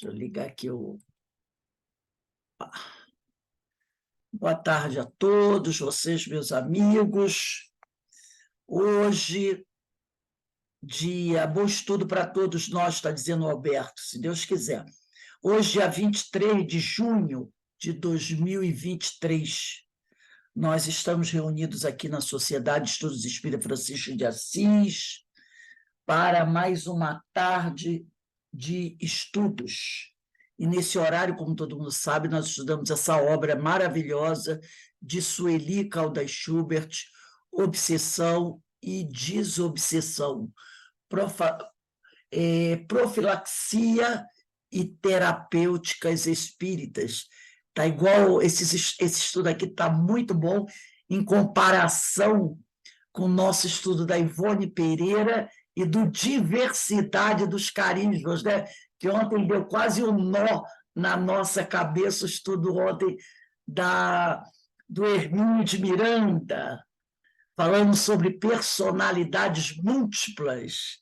Deixa eu ligar aqui o... Boa tarde a todos vocês, meus amigos. Hoje, bom estudo para todos nós, está dizendo o Alberto, se Deus quiser. Hoje, dia 23 de junho de 2023, nós estamos reunidos aqui na Sociedade de Estudos Espírita Francisco de Assis para mais uma tarde de estudos. E nesse horário, como todo mundo sabe, nós estudamos essa obra maravilhosa de Sueli Caldas Schubert, Obsessão e Desobsessão, Profilaxia e Terapêuticas Espíritas. Tá igual, esse estudo aqui está muito bom em comparação com o nosso estudo da Ivone Pereira e do Diversidade dos Carismas, né? Que ontem deu quase um nó na nossa cabeça, o estudo ontem do Hermínio de Miranda, falando sobre personalidades múltiplas,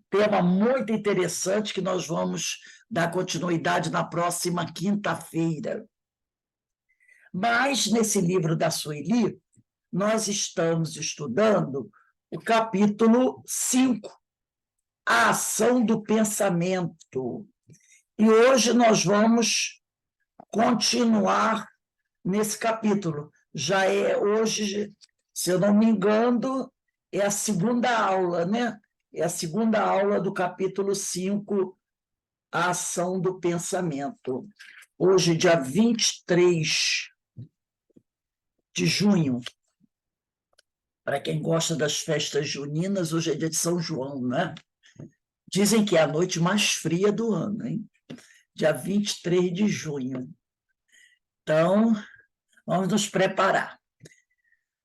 tema muito interessante que nós vamos dar continuidade na próxima quinta-feira. Mas, nesse livro da Sueli, nós estamos estudando o capítulo 5, a ação do pensamento. E hoje nós vamos continuar nesse capítulo. Já é hoje, se eu não me engano, é a segunda aula, né? É a segunda aula do capítulo 5, a ação do pensamento. Hoje, dia 23 de junho. Para quem gosta das festas juninas, hoje é dia de São João, né? Dizem que é a noite mais fria do ano, hein? Dia 23 de junho. Então, vamos nos preparar.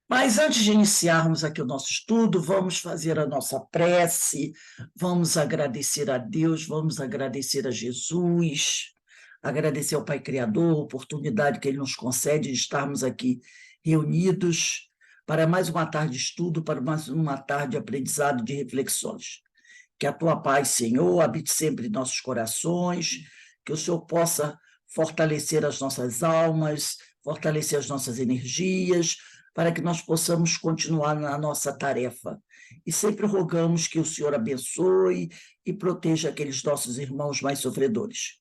Mas antes de iniciarmos aqui o nosso estudo, vamos fazer a nossa prece, vamos agradecer a Deus, vamos agradecer a Jesus, agradecer ao Pai Criador, a oportunidade que Ele nos concede de estarmos aqui reunidos para mais uma tarde de estudo, para mais uma tarde de aprendizado, de reflexões. Que a Tua paz, Senhor, habite sempre em nossos corações, que o Senhor possa fortalecer as nossas almas, fortalecer as nossas energias, para que nós possamos continuar na nossa tarefa. E sempre rogamos que o Senhor abençoe e proteja aqueles nossos irmãos mais sofredores.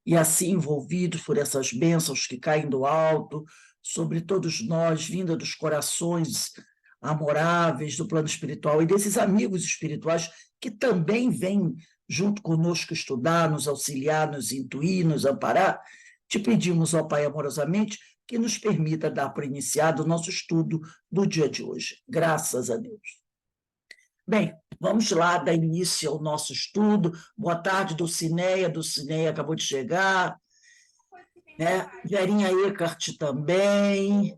E assim, envolvidos por essas bênçãos que caem do alto, sobre todos nós, vinda dos corações amoráveis do plano espiritual e desses amigos espirituais que também vêm junto conosco estudar, nos auxiliar, nos intuir, nos amparar, te pedimos, ó Pai, amorosamente, que nos permita dar por iniciado o nosso estudo do dia de hoje. Graças a Deus. Bem, vamos lá dar início ao nosso estudo. Boa tarde, Dulcineia acabou de chegar, né? Verinha Eckart também.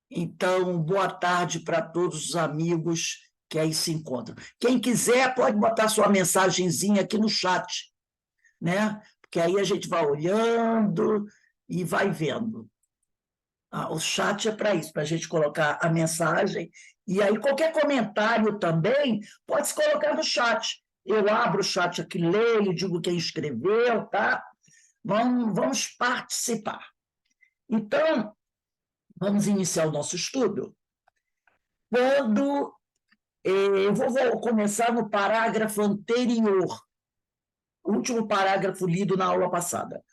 Então, boa tarde para todos os amigos que aí se encontram. Quem quiser pode botar sua mensagenzinha aqui no chat, né? Porque aí a gente vai olhando e vai vendo. O chat é para isso, para a gente colocar a mensagem, e aí qualquer comentário também pode se colocar no chat. Eu abro o chat aqui, leio, digo quem escreveu, tá? Vamos participar. Então, vamos iniciar o nosso estudo. Eu vou começar no parágrafo anterior, o último parágrafo lido na aula passada,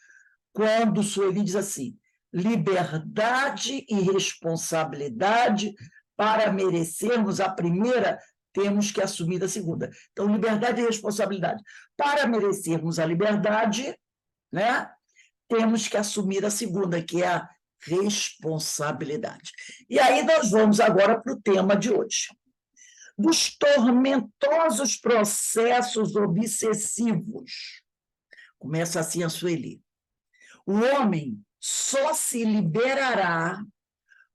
quando Sueli diz assim: liberdade e responsabilidade, para merecermos a primeira, temos que assumir a segunda. Então, liberdade e responsabilidade. Para merecermos a liberdade, né, temos que assumir a segunda, que é a responsabilidade. E aí nós vamos agora para o tema de hoje. Dos tormentosos processos obsessivos. Começa assim a Sueli. O homem só se liberará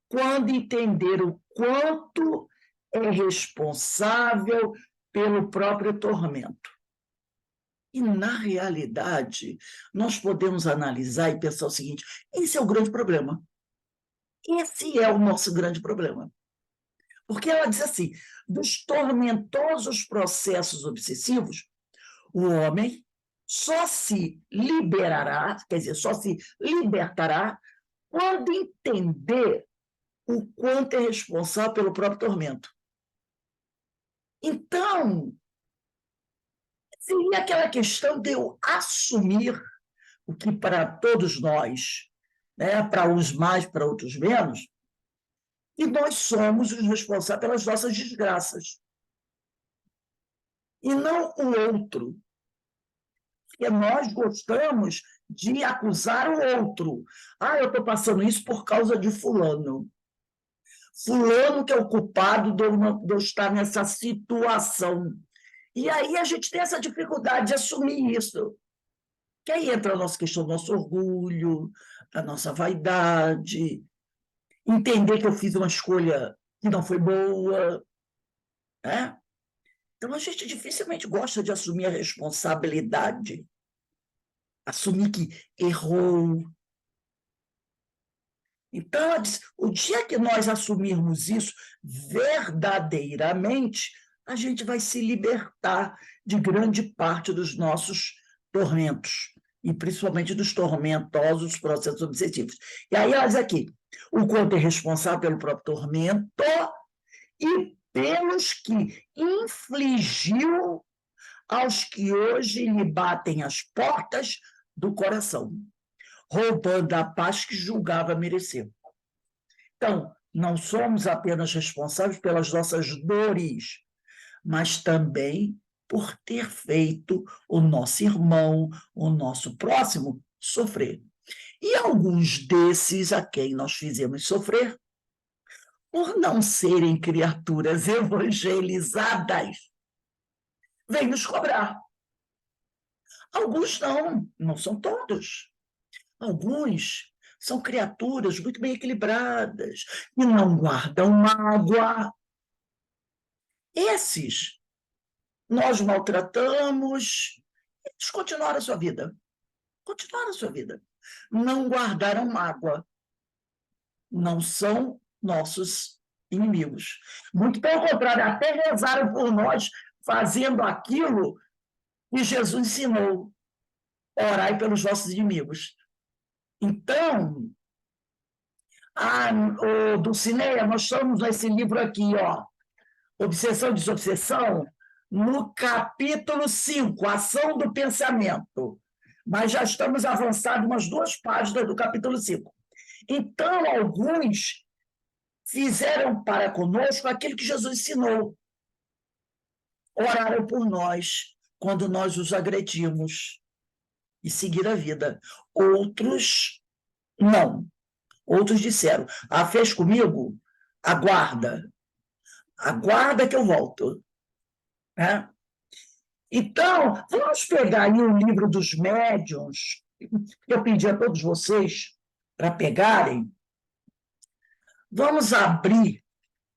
quando entender o quanto é responsável pelo próprio tormento. E, na realidade, nós podemos analisar e pensar o seguinte: esse é o grande problema. Esse é o nosso grande problema. Porque ela diz assim: dos tormentosos processos obsessivos, o homem só se liberará, quer dizer, só se libertará quando entender o quanto é responsável pelo próprio tormento. Então, seria aquela questão de eu assumir o que para todos nós, né, para uns mais, para outros menos, e nós somos os responsáveis pelas nossas desgraças. E não o outro. Porque nós gostamos de acusar o outro. Ah, eu estou passando isso por causa de fulano. Fulano que é o culpado de eu estar nessa situação. E aí a gente tem essa dificuldade de assumir isso. Que aí entra a nossa questão do nosso orgulho, a nossa vaidade, entender que eu fiz uma escolha que não foi boa, né? Então a gente dificilmente gosta de assumir a responsabilidade, assumir que errou. Então, o dia que nós assumirmos isso verdadeiramente, a gente vai se libertar de grande parte dos nossos tormentos, e principalmente dos tormentosos processos obsessivos. E aí, olha aqui, o quanto é responsável pelo próprio tormento e pelos que infligiu aos que hoje lhe batem as portas do coração, roubando a paz que julgava merecer. Então, não somos apenas responsáveis pelas nossas dores, mas também por ter feito o nosso irmão, o nosso próximo, sofrer. E alguns desses a quem nós fizemos sofrer, por não serem criaturas evangelizadas, vêm nos cobrar. Alguns não, não são todos. Alguns são criaturas muito bem equilibradas, que não guardam mágoa. Esses nós maltratamos, eles continuaram a sua vida. Continuaram a sua vida. Não guardaram mágoa. Não são nossos inimigos. Muito pelo contrário, até rezaram por nós, fazendo aquilo que Jesus ensinou: orai pelos vossos inimigos. Então, o Dulcinea, nós estamos nesse livro aqui, ó, Obsessão e Desobsessão, no capítulo 5, Ação do Pensamento. Mas já estamos avançados umas 2 páginas do capítulo 5. Então, alguns fizeram para conosco aquilo que Jesus ensinou. Oraram por nós quando nós os agredimos e seguiram a vida. Outros, não. Outros disseram: fez comigo? Aguarda. Aguarda que eu volto. Né? Então, vamos pegar aí o livro dos médiuns, que eu pedi a todos vocês para pegarem. Vamos abrir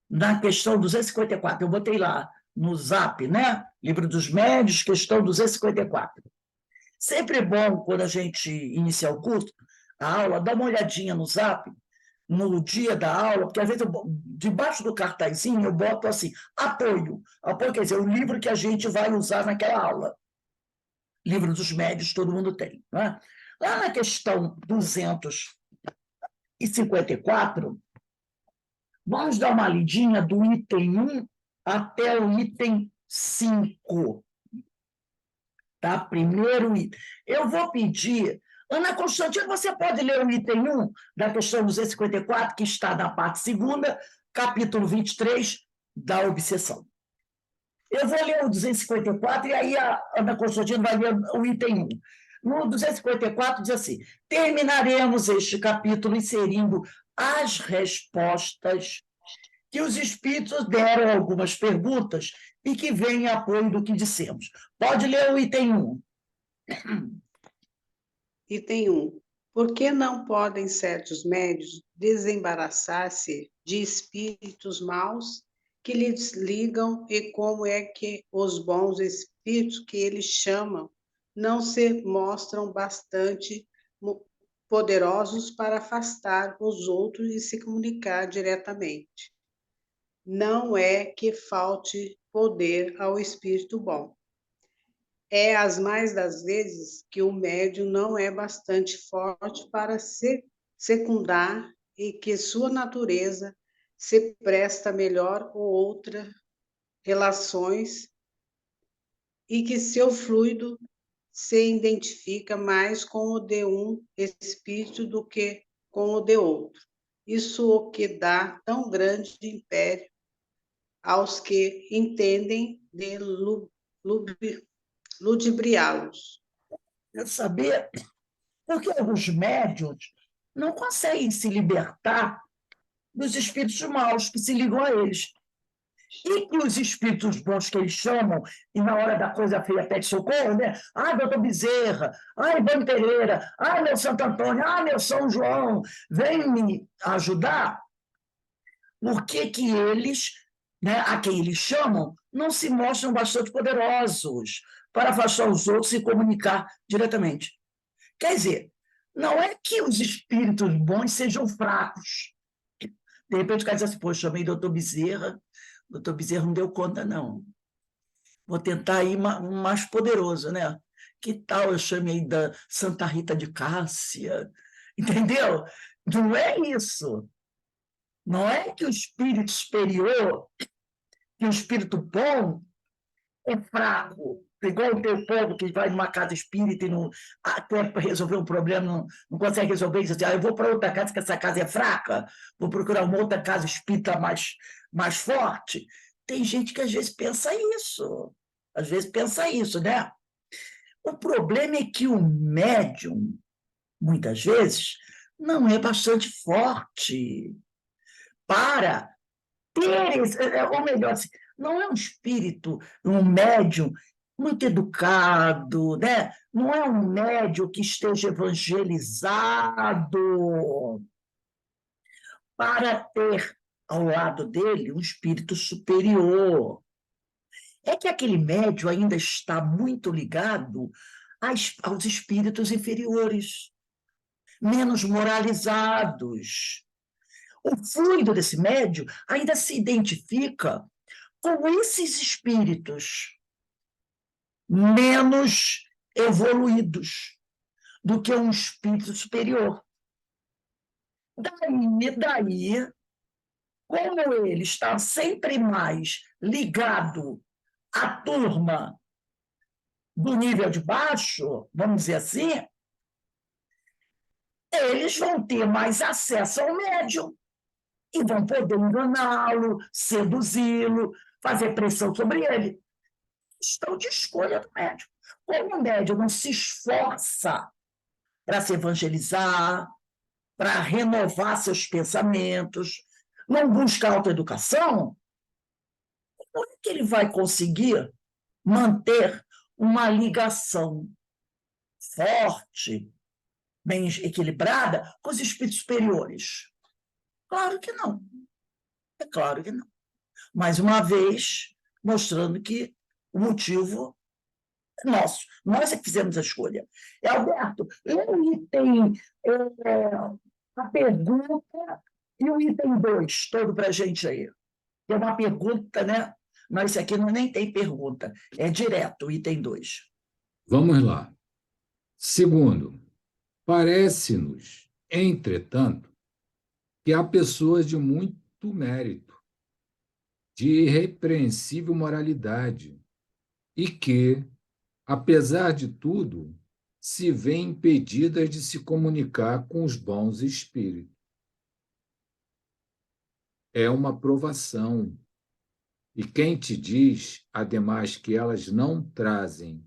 na questão 254. Eu botei lá no Zap, né? Livro dos Médiuns, questão 254. Sempre é bom, quando a gente inicia o curso, a aula, dar uma olhadinha no Zap, no dia da aula, porque às vezes debaixo do cartazinho eu boto assim, apoio. Apoio quer dizer, o livro que a gente vai usar naquela aula. Livro dos Médiuns, todo mundo tem. Né? Lá na questão 254, vamos dar uma lidinha do item 1 até o item 5. Tá? Primeiro item. Eu vou pedir. Ana Constantino, você pode ler o item 1 da questão 254, que está na parte 2ª, capítulo 23, da obsessão. Eu vou ler o 254 e aí a Ana Constantino vai ler o item 1. No 254 diz assim: terminaremos este capítulo inserindo as respostas que os espíritos deram a algumas perguntas e que vêm em apoio do que dissemos. Pode ler o item 1. Item 1. Por que não podem certos médios desembaraçar-se de espíritos maus que lhes ligam, e como é que os bons espíritos que eles chamam não se mostram bastante poderosos para afastar os outros e se comunicar diretamente? Não é que falte poder ao espírito bom. É as mais das vezes que o médium não é bastante forte para secundar e que sua natureza se presta melhor ou outra relações e que seu fluido se identifica mais com o de um espírito do que com o de outro. Isso o que dá tão grande império aos que entendem de ludibriá-los. Quer saber? Porque os médiuns não conseguem se libertar dos espíritos maus que se ligam a eles. E que os espíritos bons que eles chamam, e na hora da coisa feia pede socorro, né? Ai, doutor Bezerra, ai, Ivone Pereira, ai, meu Santo Antônio, ai, meu São João, vem me ajudar. Por que que eles, né, a quem eles chamam, não se mostram bastante poderosos para afastar os outros e comunicar diretamente? Quer dizer, não é que os espíritos bons sejam fracos. De repente o cara diz assim, pô, eu chamei doutor Bezerra não deu conta, não. Vou tentar ir mais poderoso, né? Que tal eu chame aí da Santa Rita de Cássia? Entendeu? Não é isso. Não é que o espírito superior, que o espírito bom é fraco. Igual o teu povo que vai numa casa espírita e não quer resolver um problema, não consegue resolver, diz assim, eu vou para outra casa, que essa casa é fraca, vou procurar uma outra casa espírita mais forte. Tem gente que às vezes pensa isso. Às vezes pensa isso, né? O problema é que o médium, muitas vezes, não é bastante forte para ter, ou melhor, assim, não é um espírito, um médium muito educado, né? Não é um médium que esteja evangelizado para ter ao lado dele um espírito superior. É que aquele médium ainda está muito ligado aos espíritos inferiores, menos moralizados. O fluido desse médium ainda se identifica com esses espíritos menos evoluídos do que um espírito superior. Daí, como ele está sempre mais ligado à turma do nível de baixo, vamos dizer assim, eles vão ter mais acesso ao médium e vão poder enganá-lo, seduzi-lo, fazer pressão sobre ele. Questão de escolha do médium. Como o médium não se esforça para se evangelizar, para renovar seus pensamentos, não busca autoeducação, como é que ele vai conseguir manter uma ligação forte, bem equilibrada, com os espíritos superiores? Claro que não. É claro que não. Mais uma vez, mostrando que o motivo é nosso. Nós é que fizemos a escolha. Alberto, lê o item, a pergunta e o item 2, todo para a gente aí. É uma pergunta, né? Mas isso aqui nem tem pergunta, é direto, o item 2. Vamos lá. Segundo, parece-nos, entretanto, que há pessoas de muito mérito, de irrepreensível moralidade, e que, apesar de tudo, se veem impedidas de se comunicar com os bons espíritos. É uma provação. E quem te diz, ademais, que elas não trazem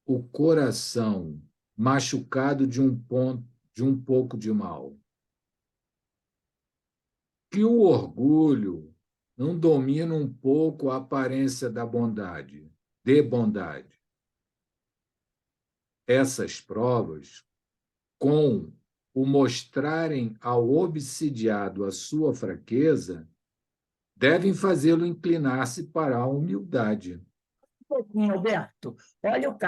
o coração machucado de um pouco de mal? Que o orgulho não domina um pouco a aparência da bondade, de bondade? Essas provas, com o mostrarem ao obsidiado a sua fraqueza, devem fazê-lo inclinar-se para a humildade. Um pouquinho, Alberto. Olha o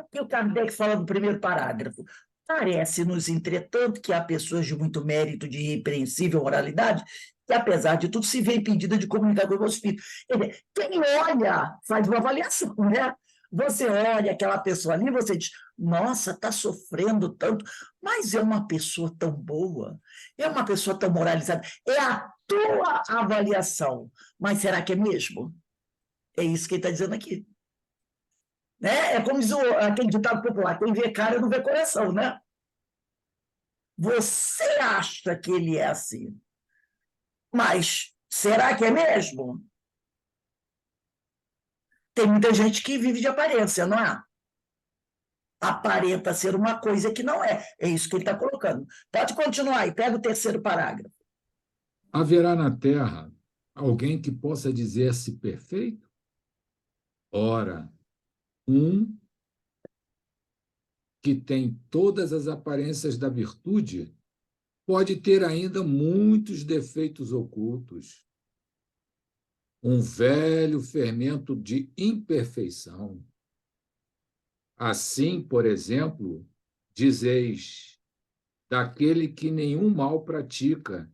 que o Kardec fala no primeiro parágrafo. Parece-nos, entretanto, que há pessoas de muito mérito, de irrepreensível moralidade, que, apesar de tudo, se vê impedida de comunicar com o espírito. Quem olha faz uma avaliação, né? Você olha aquela pessoa ali, você diz, nossa, está sofrendo tanto, mas é uma pessoa tão boa, é uma pessoa tão moralizada. É a tua avaliação. Mas será que é mesmo? É isso que ele está dizendo aqui. Né? É como diz aquele ditado popular, quem vê cara não vê coração, né? Você acha que ele é assim, mas será que é mesmo? Tem muita gente que vive de aparência, não é? Aparenta ser uma coisa que não é. É isso que ele está colocando. Pode continuar aí, pega o terceiro parágrafo. Haverá na terra alguém que possa dizer-se perfeito? Ora, um que tem todas as aparências da virtude pode ter ainda muitos defeitos ocultos. Um velho fermento de imperfeição. Assim, por exemplo, dizeis daquele que nenhum mal pratica,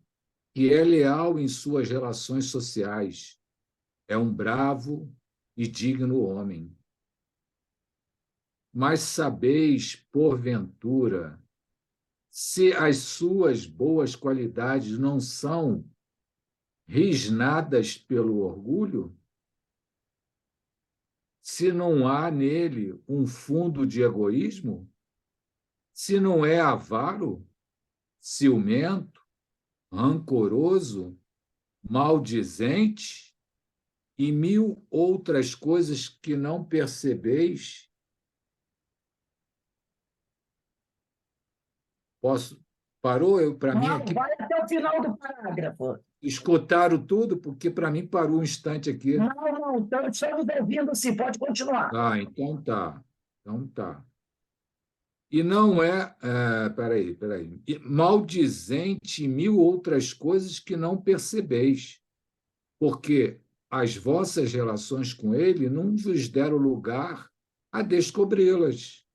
que é leal em suas relações sociais, é um bravo e digno homem. Mas sabeis, porventura, se as suas boas qualidades não são risnadas pelo orgulho? Se não há nele um fundo de egoísmo? Se não é avaro, ciumento, rancoroso, maldizente e mil outras coisas que não percebeis? Posso? Parou para mim Não, aqui? vai até o final do parágrafo. Escutaram tudo? Porque para mim parou um instante aqui. Não, estamos ouvindo sim, pode continuar. Ah, então tá. Então tá. E não peraí. Maldizente e mil outras coisas que não percebeis, porque as vossas relações com ele não vos deram lugar a descobri-las.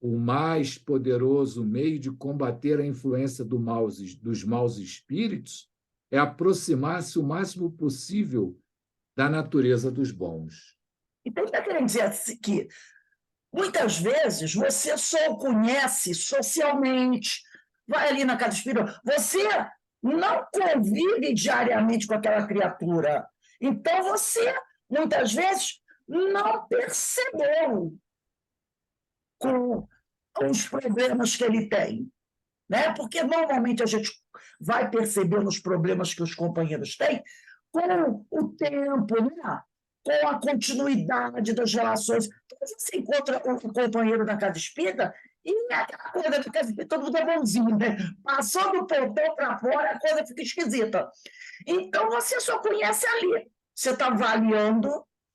O mais poderoso meio de combater a influência dos maus espíritos é aproximar-se o máximo possível da natureza dos bons. Então, está querendo dizer que muitas vezes você só o conhece socialmente, vai ali na casa espírita, você não convive diariamente com aquela criatura. Então você, muitas vezes, não percebeu com os problemas que ele tem. Né? Porque normalmente a gente vai percebendo os problemas que os companheiros têm com o tempo, né? Com a continuidade das relações. Então, você encontra um companheiro na casa espírita e aquela coisa da casa espírita, todo mundo é bonzinho, né? Passou do portão para fora, a coisa fica esquisita. Então, você só conhece ali. Você está avaliando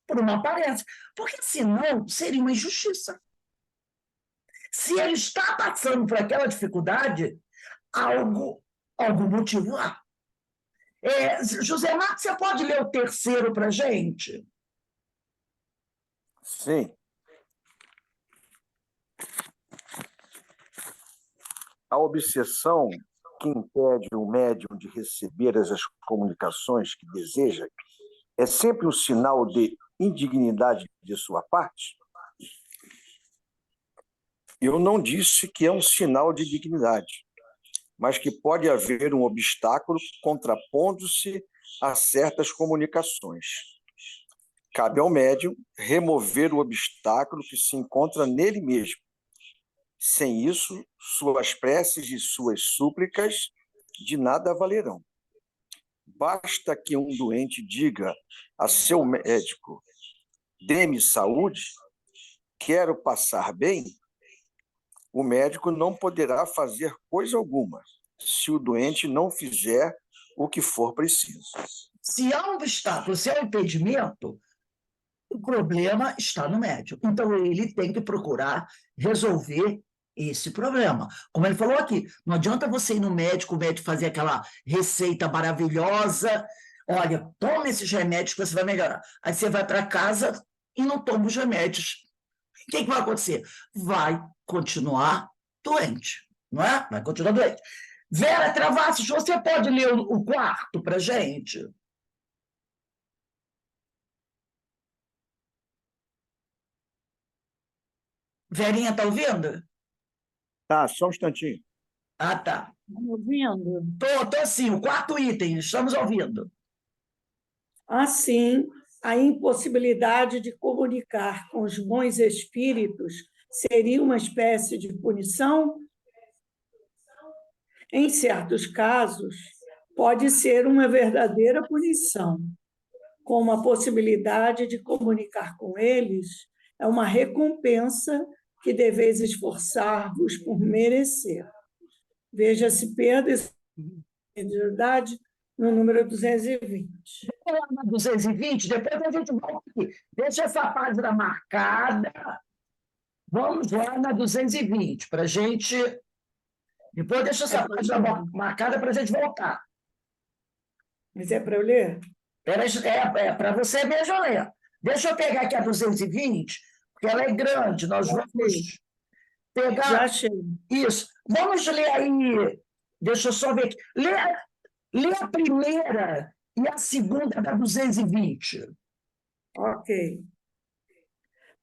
por uma aparência. Porque, senão, seria uma injustiça. Se ele está passando por aquela dificuldade, algum motivo há. José Marcos, você pode ler o terceiro para a gente? Sim. A obsessão que impede o médium de receber as comunicações que deseja é sempre um sinal de indignidade de sua parte? Eu não disse que é um sinal de dignidade, mas que pode haver um obstáculo contrapondo-se a certas comunicações. Cabe ao médium remover o obstáculo que se encontra nele mesmo. Sem isso, suas preces e suas súplicas de nada valerão. Basta que um doente diga a seu médico: dê-me saúde, quero passar bem. O médico não poderá fazer coisa alguma se o doente não fizer o que for preciso. Se há um obstáculo, se há um impedimento, o problema está no médico. Então, ele tem que procurar resolver esse problema. Como ele falou aqui, não adianta você ir no médico, o médico fazer aquela receita maravilhosa, olha, toma esses remédios que você vai melhorar. Aí você vai para casa e não toma os remédios. O que vai acontecer? Vai continuar doente, não é? Vai continuar doente. Vera Travassos, você pode ler o quarto para a gente? Verinha, está ouvindo? Tá, só um instantinho. Ah, tá. Me ouvindo? Tô sim, o quarto item, estamos ouvindo. Assim, a impossibilidade de comunicar com os bons espíritos seria uma espécie de punição? Em certos casos, pode ser uma verdadeira punição, como a possibilidade de comunicar com eles é uma recompensa que deveis esforçar-vos por merecer. Veja-se perda e verdade no número 220. Vamos lá na 220, depois a gente volta aqui. Deixa essa página marcada. Vamos lá na 220, para a gente. Depois deixa essa página marcada para a gente voltar. Mas é para eu ler? É para você mesmo ler. Deixa eu pegar aqui a 220, porque ela é grande. Nós vamos pegar. Já achei. Isso. Vamos ler aí. Deixa eu só ver aqui. Lê a primeira e a segunda da 220. Ok.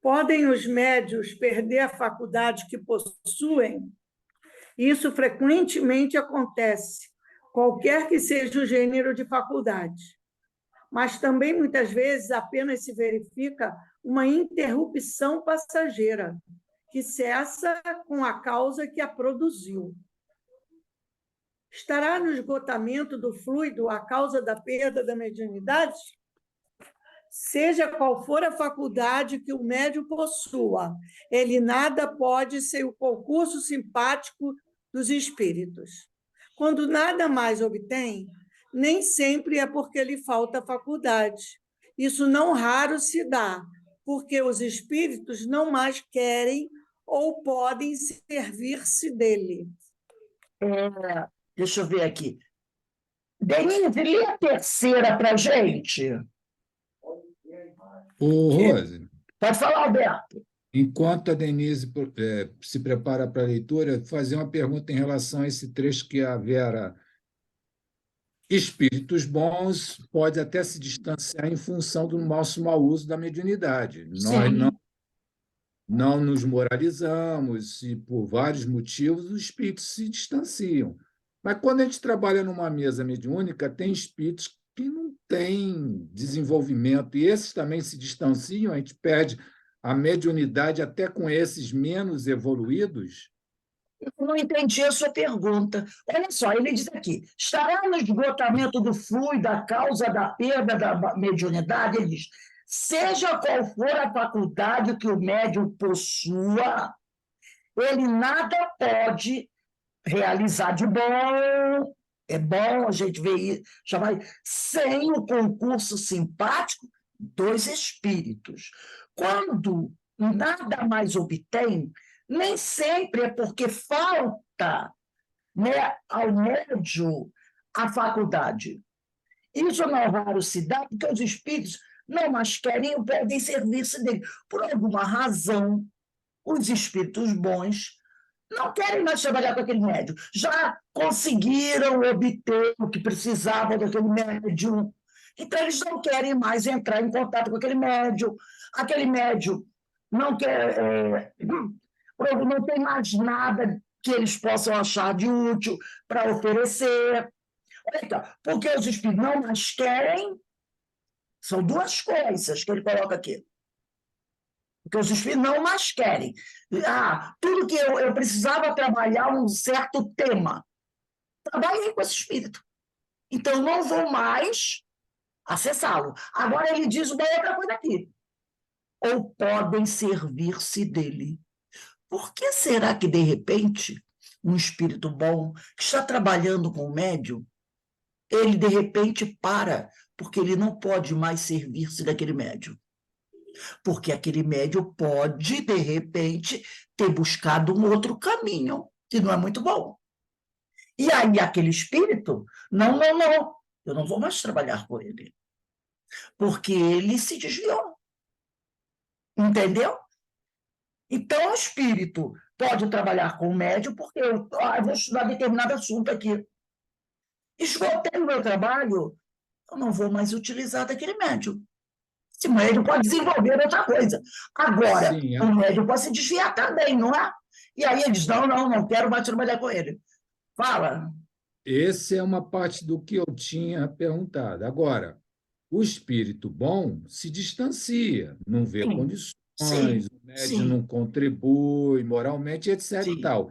Podem os médios perder a faculdade que possuem? Isso frequentemente acontece, qualquer que seja o gênero de faculdade. Mas também, muitas vezes, apenas se verifica uma interrupção passageira, que cessa com a causa que a produziu. Estará no esgotamento do fluido a causa da perda da mediunidade? Seja qual for a faculdade que o médium possua, ele nada pode sem o concurso simpático dos espíritos. Quando nada mais obtém, nem sempre é porque lhe falta faculdade. Isso não raro se dá, porque os espíritos não mais querem ou podem servir-se dele. Deixa eu ver aqui. Denise, lê a terceira para a gente. Ô, Rose, Pode falar, Alberto. enquanto a Denise se prepara para a leitura, fazer uma pergunta em relação a esse trecho que a Vera. Espíritos bons pode até se distanciar em função do nosso mau uso da mediunidade. Nós não nos moralizamos e, por vários motivos, os espíritos se distanciam. Mas quando a gente trabalha numa mesa mediúnica, tem espíritos que não têm desenvolvimento, e esses também se distanciam, a gente perde a mediunidade até com esses menos evoluídos. Eu não entendi a sua pergunta. Olha só, ele diz aqui: estará no esgotamento do fluido a causa da perda da mediunidade? Ele diz: seja qual for a faculdade que o médium possua, ele nada pode realizar de bom. É bom a gente ver isso, chamar sem o concurso simpático dos espíritos. Quando nada mais obtém, nem sempre é porque falta, né, ao médium a faculdade. Isso não é raro se dá porque os espíritos não mais querem ou podem servir-se dele. Por alguma razão, os espíritos bons não querem mais trabalhar com aquele médium. Já conseguiram obter o que precisavam daquele médium. Então, eles não querem mais entrar em contato com aquele médium. Aquele médium não quer... não tem mais nada que eles possam achar de útil para oferecer. Então, porque os espíritos não mais querem, são duas coisas que ele coloca aqui. Porque os espíritos não mais querem. Tudo que eu precisava trabalhar um certo tema. Trabalhei com esse espírito. Então, não vou mais acessá-lo. Agora, ele diz uma outra coisa aqui. Ou podem servir-se dele. Por que será que, de repente, um espírito bom que está trabalhando com o médium, ele, de repente, para, porque ele não pode mais servir-se daquele médium? Porque aquele médium pode, de repente, ter buscado um outro caminho, que não é muito bom. E aí, aquele espírito, não, eu não vou mais trabalhar com ele. Porque ele se desviou. Entendeu? Então, o espírito pode trabalhar com o médium porque eu vou estudar determinado assunto aqui. Esgotei o meu trabalho, eu não vou mais utilizar daquele médium. Esse médium pode desenvolver outra coisa. Agora, Sim, o médium pode se desviar também, não é? E aí eles, não quero mais trabalhar com ele. Fala. essa é uma parte do que eu tinha perguntado. Agora, o espírito bom se distancia, não vê Sim, condições, sim, o médium sim, não contribui moralmente, etc. e sim, tal.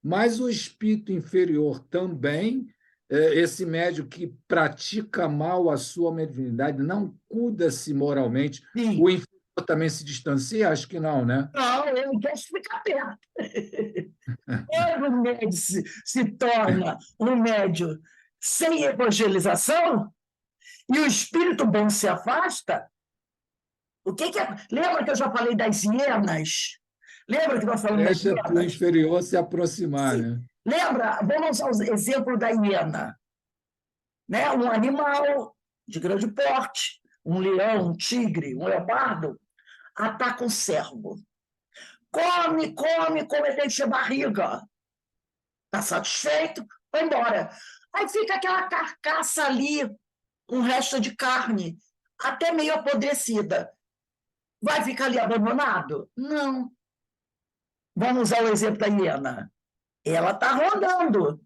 Mas o espírito inferior também, esse médium que pratica mal a sua mediunidade, não cuida-se moralmente, sim. o inferior também se distancia? Acho que não, né? Não, ele quer ficar perto. Quando o médium se torna um médium sem evangelização e o espírito bom se afasta, o que é? Lembra que eu já falei das hienas? Lembra que nós falamos das Deixa para o hienas? inferior se aproximar, Sim. né? Lembra? Vamos usar o exemplo da hiena, né? Um animal de grande porte, um leão, um tigre, um leopardo, ataca um cervo. Come, come, come até encher barriga. Está satisfeito, vai embora. Aí fica aquela carcaça ali, um resto de carne, até meio apodrecida. Vai ficar ali abandonado? Não. Vamos usar o exemplo da hiena. Ela está rodando,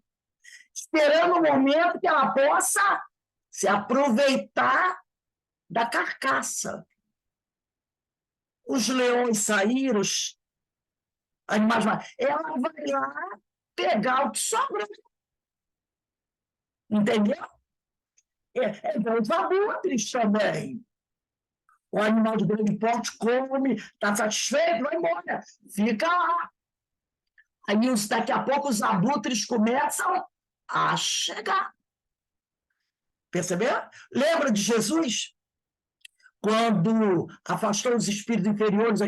esperando o momento que ela possa se aproveitar da carcaça. Os leões saíram, os animais. Ela vai lá pegar o que sobrou. Entendeu? É igual os abutres também. O animal de grande porte come, está satisfeito, vai embora. Fica lá. Aí, daqui a pouco, os abutres começam a chegar. Percebeu? Lembra de Jesus? Quando afastou os espíritos inferiores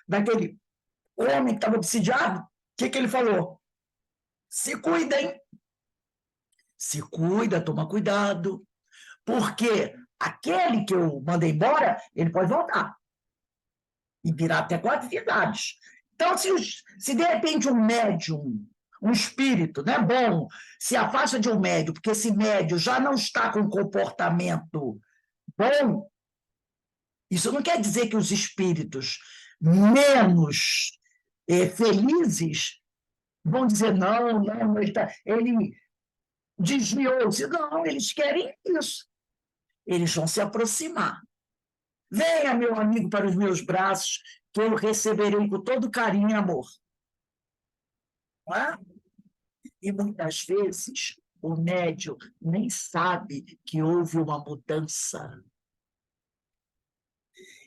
daquele homem que estava obsidiado, o que ele falou? Se cuidem. Se cuida, toma cuidado. Porque aquele que eu mandei embora, ele pode voltar. E virar até 4 atividades. Então, se de repente um médium, um espírito, né, bom, se afasta de um médium, porque esse médium já não está com comportamento bom, isso não quer dizer que os espíritos menos felizes vão dizer, não, ele desviou-se. Não, eles querem isso. Eles vão se aproximar. Venha, meu amigo, para os meus braços, que eu receberei com todo carinho e amor. Não é? E muitas vezes o médium nem sabe que houve uma mudança.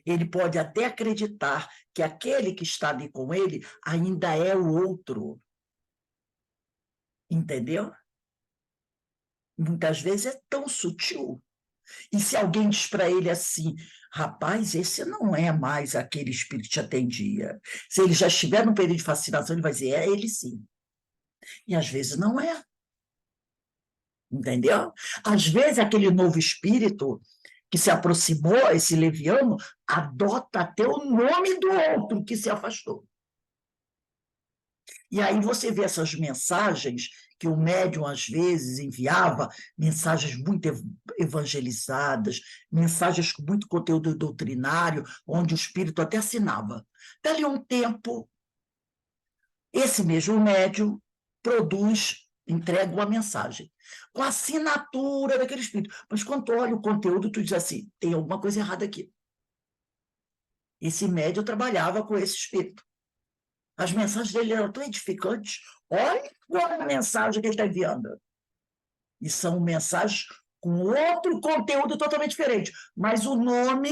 Ele pode até acreditar que aquele que está ali com ele ainda é o outro. Entendeu? Muitas vezes é tão sutil. E se alguém diz para ele assim, rapaz, esse não é mais aquele espírito que te atendia. Se ele já estiver no período de fascinação, ele vai dizer, é ele sim. E às vezes não é. Entendeu? Às vezes aquele novo espírito que se aproximou, esse leviano, adota até o nome do outro que se afastou. E aí você vê essas mensagens que o médium às vezes enviava, mensagens muito evangelizadas, mensagens com muito conteúdo doutrinário, onde o espírito até assinava. Dali a um tempo, esse mesmo médium produz, entrega uma mensagem com a assinatura daquele espírito. Mas quando tu olha o conteúdo, tu diz assim, tem alguma coisa errada aqui. Esse médium trabalhava com esse espírito. As mensagens dele eram tão edificantes. Olha agora a mensagem que ele está enviando. E são mensagens com outro conteúdo totalmente diferente. Mas o nome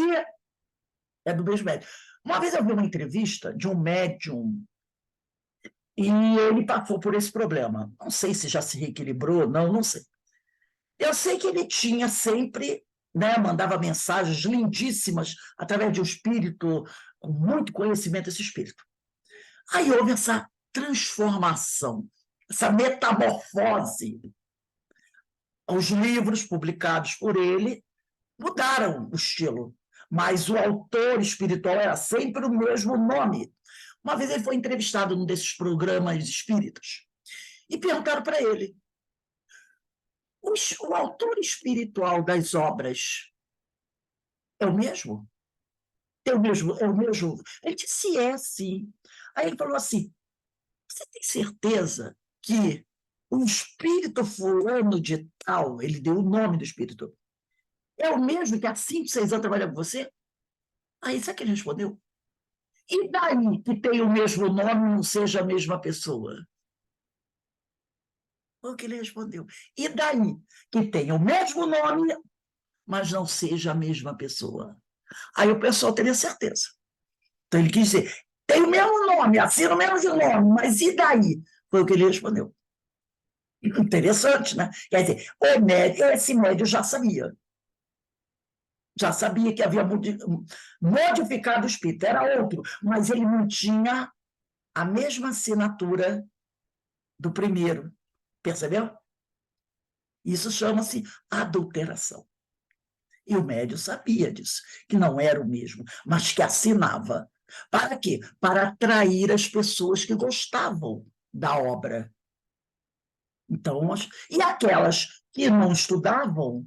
é do mesmo médium. Uma vez eu vi uma entrevista de um médium e ele passou por esse problema. Não sei se já se reequilibrou, não sei. Eu sei que ele tinha sempre, né, mandava mensagens lindíssimas através de um espírito com muito conhecimento desse espírito. Aí houve essa transformação, essa metamorfose. Os livros publicados por ele mudaram o estilo, mas o autor espiritual era sempre o mesmo nome. Uma vez ele foi entrevistado num desses programas espíritas e perguntaram para ele: o autor espiritual das obras é o mesmo? tem o mesmo, é o mesmo. Ele disse, é, sim. Aí ele falou assim, você tem certeza que o espírito fulano de tal, ele deu o nome do espírito, é o mesmo que há 5, 6 anos trabalha com você? Aí sabe o que ele respondeu? E daí que tem o mesmo nome não seja a mesma pessoa? Foi o que ele respondeu. E daí que tem o mesmo nome, mas não seja a mesma pessoa? Aí o pessoal teria certeza. Então ele quis dizer, tem o mesmo nome, assina o mesmo nome, mas e daí? Foi o que ele respondeu. Interessante, né? Quer dizer, o médio, esse médio já sabia que havia modificado o espírito, era outro, mas ele não tinha a mesma assinatura do primeiro, percebeu? Isso chama-se adulteração. E o médium sabia disso, que não era o mesmo, mas que assinava. Para quê? Para atrair as pessoas que gostavam da obra. Então, e aquelas que não estudavam,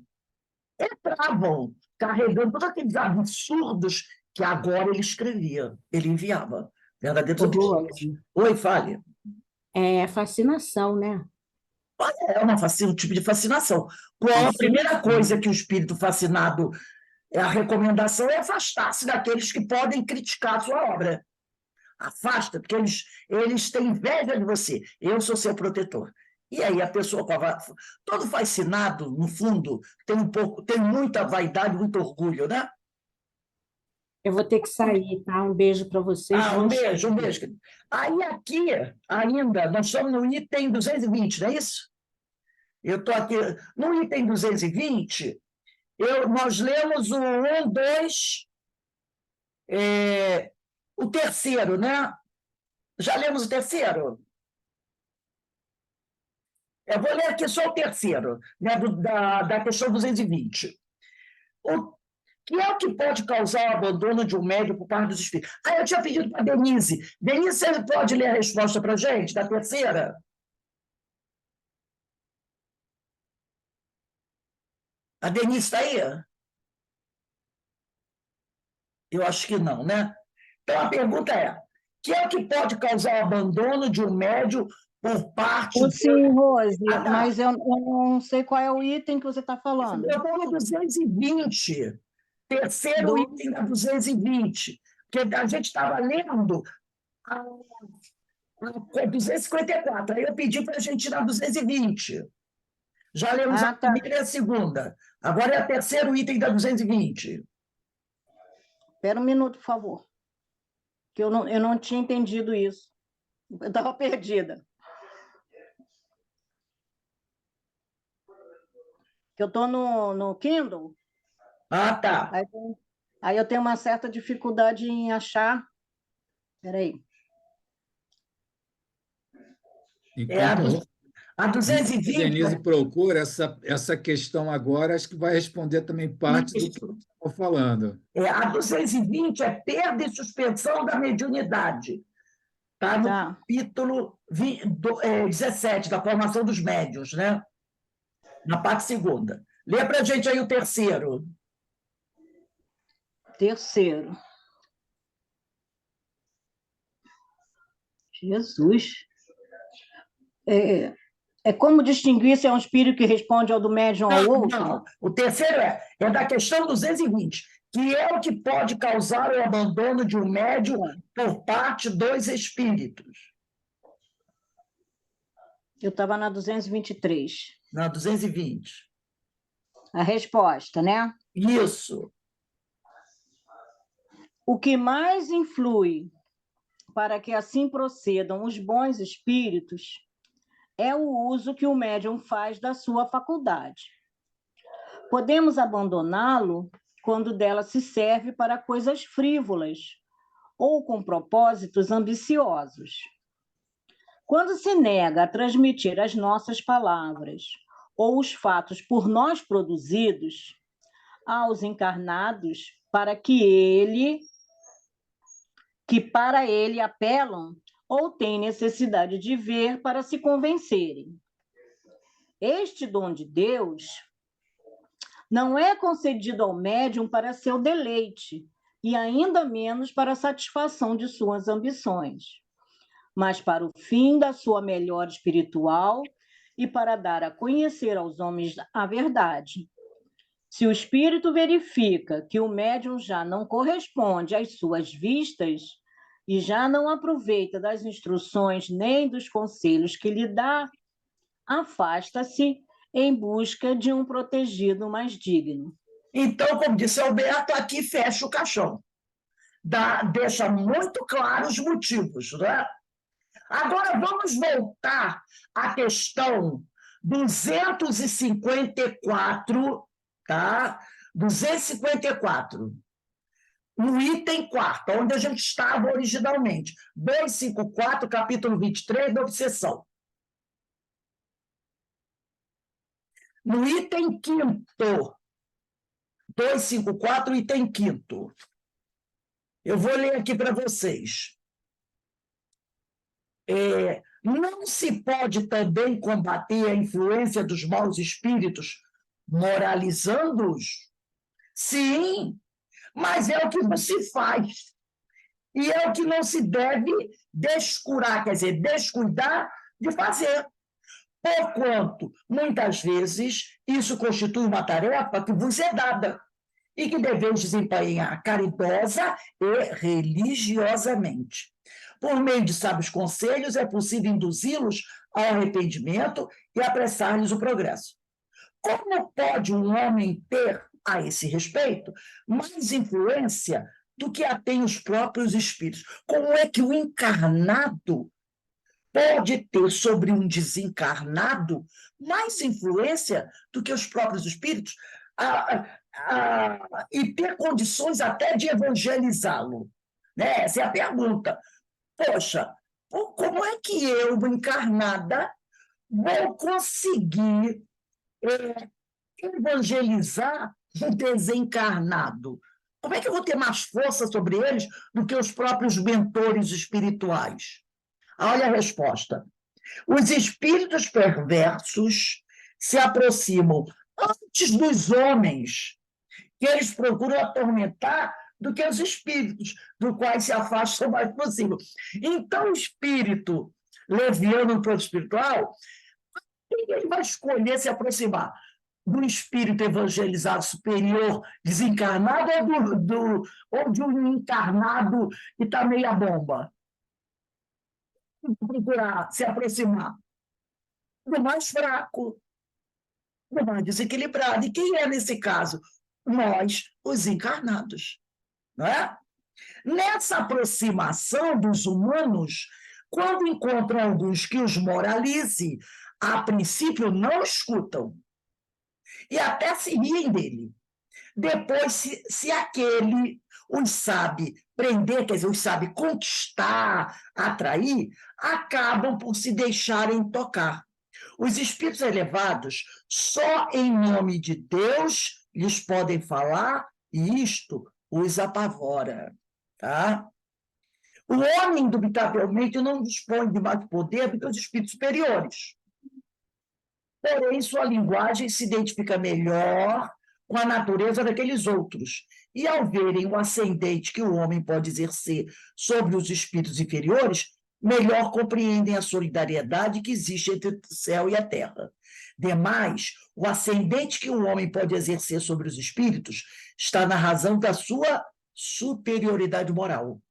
entravam carregando todos aqueles absurdos que agora ele escrevia, ele enviava. Verdadeiro. Rose, Oi, fale. é fascinação, né? É um tipo de fascinação. Qual a primeira coisa que o espírito fascinado, a recomendação é afastar-se daqueles que podem criticar a sua obra. Afasta, porque eles têm inveja de você. Eu sou seu protetor. E aí a pessoa, todo fascinado, no fundo, tem muita vaidade, muito orgulho, né? Eu vou ter que sair, tá? Um beijo para vocês. Um beijo, um beijo. Aí aqui, ainda, nós estamos no item 220, não é isso? Eu estou aqui, no item 220, nós lemos o 1, 2, o terceiro, né? Já lemos o terceiro? Eu vou ler aqui só o terceiro, né, da questão 220. Que é o que pode causar o abandono de um médium por parte dos espíritos? Eu tinha pedido para a Denise. Denise, você pode ler a resposta para a gente, da terceira? A Denise está aí? Eu acho que não, né? Então, a pergunta é, que é o que pode causar o abandono de um médium por parte... Sim, Rose, tá. mas eu não sei qual é o item que você está falando. Eu estou no 220, terceiro item da 220, porque a gente estava lendo a 254, aí eu pedi para a gente ir na 220. Já lemos a primeira e a segunda. Agora é o terceiro item da 220. Espera um minuto, por favor. Que eu não tinha entendido isso. Eu estava perdida. Que eu estou no Kindle. Tá. Aí eu tenho uma certa dificuldade em achar. Espera aí. A 220... A Denise procura essa questão agora, acho que vai responder também parte do que eu estou falando. A 220 é perda e suspensão da mediunidade. Está no capítulo 17, da formação dos médiuns, né? Na parte segunda. Lê para a gente aí o terceiro. Terceiro. Jesus. É como distinguir se é um espírito que responde ao do médium ou ao outro? Não. O terceiro é da questão 220, que é o que pode causar o abandono de um médium por parte dos espíritos. Eu estava na 223. Na 220. A resposta, né? Isso. O que mais influi para que assim procedam os bons espíritos é o uso que o médium faz da sua faculdade. Podemos abandoná-lo quando dela se serve para coisas frívolas ou com propósitos ambiciosos. Quando se nega a transmitir as nossas palavras ou os fatos por nós produzidos aos encarnados para que para ele apelam ou têm necessidade de ver para se convencerem. Este dom de Deus não é concedido ao médium para seu deleite, e ainda menos para a satisfação de suas ambições, mas para o fim da sua melhora espiritual e para dar a conhecer aos homens a verdade. Se o espírito verifica que o médium já não corresponde às suas vistas e já não aproveita das instruções nem dos conselhos que lhe dá, afasta-se em busca de um protegido mais digno. Então, como disse Alberto, aqui fecha o caixão. Deixa muito claro os motivos, né? Agora, vamos voltar à questão 254, tá? 254, no item 4º, onde a gente estava originalmente. 254, capítulo 23 da obsessão. No item 5º, 254, item 5º. Eu vou ler aqui para vocês. Não se pode também combater a influência dos maus espíritos moralizando-os? Sim, mas é o que não se faz. E é o que não se deve descurar, quer dizer, descuidar de fazer. Porquanto, muitas vezes, isso constitui uma tarefa que vos é dada e que deveis desempenhar caridosa e religiosamente. Por meio de sábios conselhos, é possível induzi-los ao arrependimento e apressar-lhes o progresso. Como pode um homem ter, a esse respeito, mais influência do que a tem os próprios espíritos? Como é que o encarnado pode ter sobre um desencarnado mais influência do que os próprios espíritos e ter condições até de evangelizá-lo? Né? Essa é a pergunta. Poxa, como é que eu, encarnada, vou conseguir evangelizar um desencarnado? Como é que eu vou ter mais força sobre eles do que os próprios mentores espirituais? Olha a resposta. Os espíritos perversos se aproximam antes dos homens, que eles procuram atormentar, do que os espíritos, do quais se afastam o mais possível. Então, o espírito leviano no plano espiritual, ele vai escolher se aproximar do espírito evangelizado superior, desencarnado, ou de um encarnado que está meia bomba? Procurar se aproximar do mais fraco, do mais desequilibrado. E quem é nesse caso? Nós, os encarnados. Não é? Nessa aproximação dos humanos, quando encontram alguns que os moralize, a princípio não escutam e até se riem dele. Depois, se aquele os sabe prender, quer dizer, os sabe conquistar, atrair, acabam por se deixarem tocar. Os espíritos elevados, só em nome de Deus, lhes podem falar, e isto os apavora. Tá? O homem, indubitavelmente, não dispõe de mais poder do que os espíritos superiores. Porém, sua linguagem se identifica melhor com a natureza daqueles outros. E, ao verem o ascendente que o homem pode exercer sobre os espíritos inferiores, melhor compreendem a solidariedade que existe entre o céu e a terra. Demais, o ascendente que o homem pode exercer sobre os espíritos está na razão da sua superioridade moral.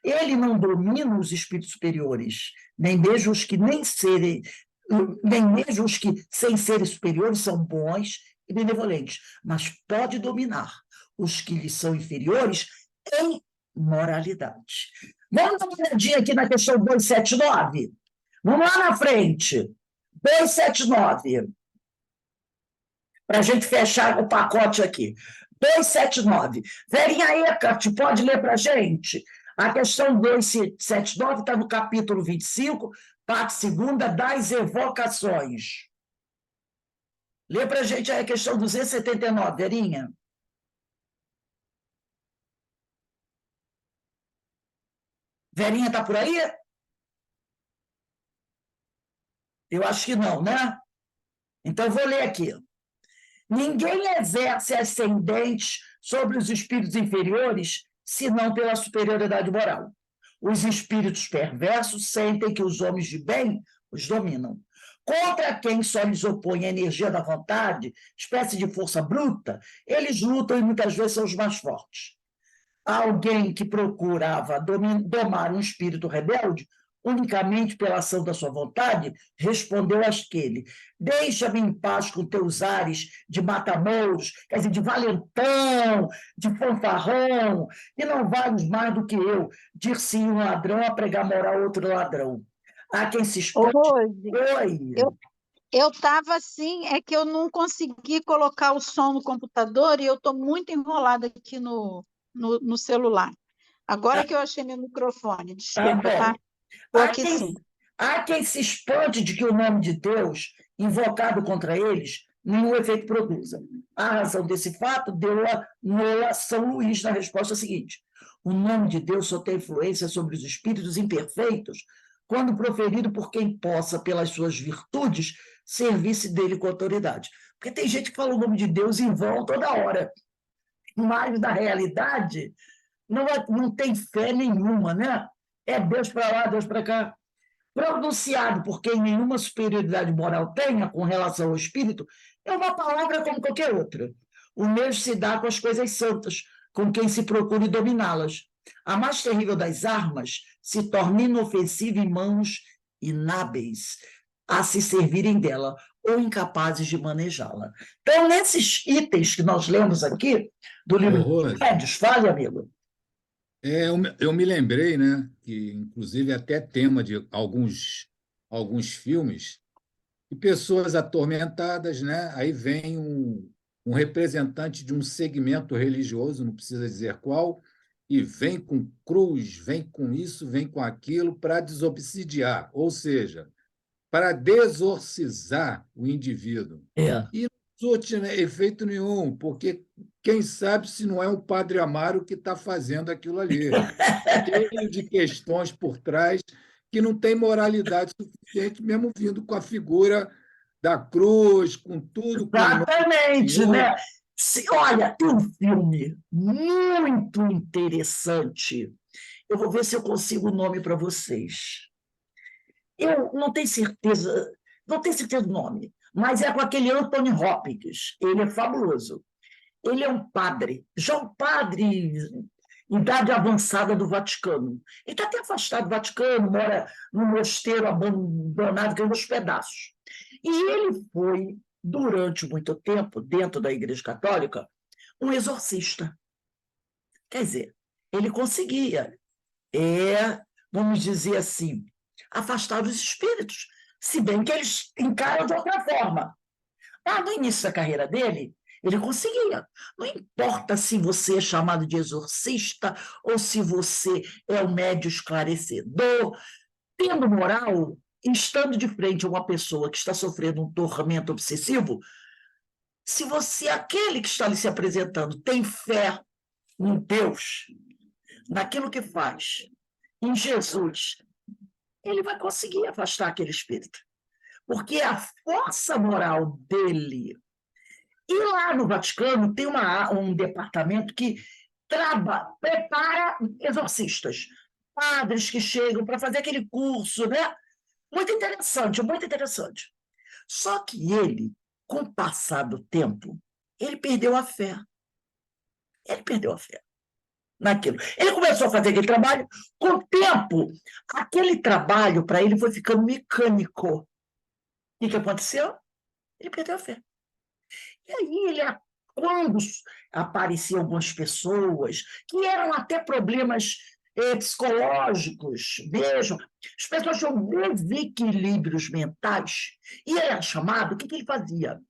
Ele não domina os espíritos superiores, nem mesmo os que sem serem superiores são bons e benevolentes, mas pode dominar os que lhes são inferiores em moralidade. Vamos dar uma olhadinha aqui na questão 279. Vamos lá na frente. 279. Para a gente fechar o pacote aqui. 279. Verinha Eckhart, pode ler para a gente? A questão 279 está no capítulo 25, parte 2ª, das evocações. Lê para a gente aí a questão 279, Verinha. Verinha está por aí? Eu acho que não, né? Então, vou ler aqui. Ninguém exerce ascendente sobre os espíritos inferiores senão pela superioridade moral. Os espíritos perversos sentem que os homens de bem os dominam. Contra quem só lhes opõe a energia da vontade, espécie de força bruta, eles lutam e muitas vezes são os mais fortes. Alguém que procurava domar um espírito rebelde, unicamente pela ação da sua vontade, respondeu àquele: deixa-me em paz com teus ares de matamouros, quer dizer, de valentão, de fanfarrão, e não vales mais do que eu, dir-se um ladrão a pregar moral a outro ladrão. Há quem se Ô, espante. Rose, Oi. eu estava assim, é que eu não consegui colocar o som no computador e eu estou muito enrolada aqui no celular. Agora que eu achei meu microfone, desculpa, tá? Bom. Estou aqui sim. Há quem se espante de que o nome de Deus, invocado contra eles, nenhum efeito produza. A razão desse fato deu-a Noa São Luís na resposta seguinte: o nome de Deus só tem influência sobre os espíritos imperfeitos quando proferido por quem possa, pelas suas virtudes, servir-se dele com autoridade. Porque tem gente que fala o nome de Deus em vão toda hora, mas, na realidade, não tem fé nenhuma, né? É Deus para lá, Deus para cá. Pronunciado por quem nenhuma superioridade moral tenha com relação ao espírito, é uma palavra como qualquer outra. O mesmo se dá com as coisas santas, com quem se procure dominá-las. A mais terrível das armas se torna inofensiva em mãos inábeis a se servirem dela ou incapazes de manejá-la. Então, nesses itens que nós lemos aqui, do livro dos Médiuns, fale, amigo. Eu me lembrei, né, que inclusive até tema de alguns filmes, e pessoas atormentadas, né? Aí vem um representante de um segmento religioso, não precisa dizer qual, e vem com cruz, vem com isso, vem com aquilo para desobsidiar, ou seja, para desorcizar o indivíduo. E não surte efeito nenhum, porque quem sabe se não é um Padre Amaro que está fazendo aquilo ali, cheio de questões por trás que não tem moralidade suficiente, mesmo vindo com a figura da cruz, com tudo. Exatamente, né? Olha, tem um filme muito interessante. Eu vou ver se eu consigo o nome para vocês. Eu não tenho certeza do nome, mas é com aquele Anthony Hopkins. Ele é fabuloso. Ele é um padre, já um padre idade avançada do Vaticano. Ele está até afastado do Vaticano, mora num mosteiro abandonado, que é uns pedaços. E ele foi, durante muito tempo, dentro da Igreja Católica, um exorcista. Quer dizer, ele conseguia, vamos dizer assim, afastar os espíritos, se bem que eles encaram de outra forma. Mas no início da carreira dele, ele conseguia. Não importa se você é chamado de exorcista ou se você é um médium esclarecedor, tendo moral, estando de frente a uma pessoa que está sofrendo um tormento obsessivo, se você, aquele que está ali se apresentando, tem fé em Deus, naquilo que faz, em Jesus, ele vai conseguir afastar aquele espírito. Porque a força moral dele. E lá no Vaticano tem um departamento que prepara exorcistas, padres que chegam para fazer aquele curso, né? Muito interessante, muito interessante. Só que ele, com o passar do tempo, ele perdeu a fé. Ele perdeu a fé naquilo. Ele começou a fazer aquele trabalho, com o tempo, aquele trabalho para ele foi ficando mecânico. O que aconteceu? Ele perdeu a fé. E aí, quando apareciam algumas pessoas que eram até problemas psicológicos, vejam, as pessoas tinham desequilíbrios mentais, e ele era chamado, o que ele fazia?